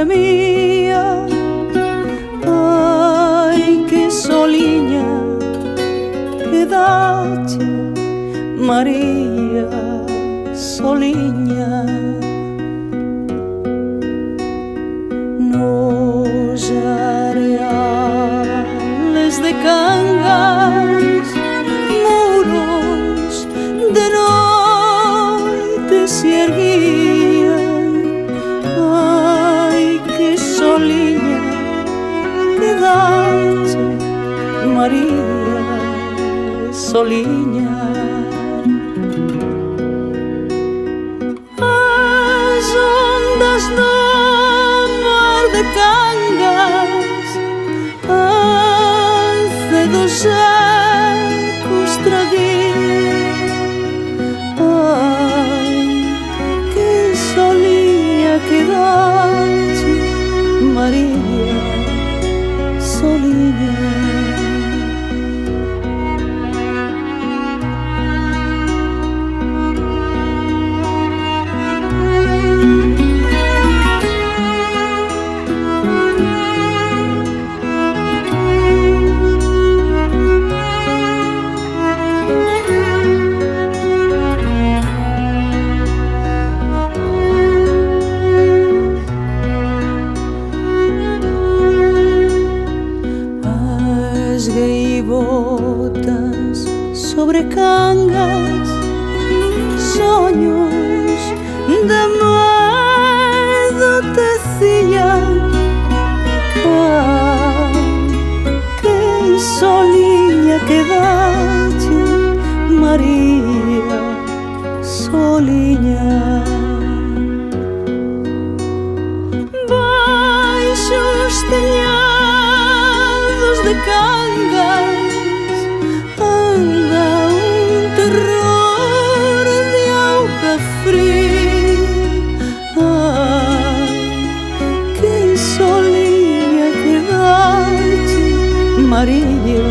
mía. Ai, que soliña que dache, María, soliña. Nos areales de Cangas, muros de noite se erguían. Ai, que soliña que dache, María, soliña. As ondas no mar de Cangas, hace dos ecos traguín. Ai, que soliña que dache, María, soliña. Gaivotas sobre Cangas, soños de medo tecían. Ai, que soliña que dache, María, soliña. Baixo os teñados de Cangas anda un terror de auga fría. Ai, que soliña que dache, María,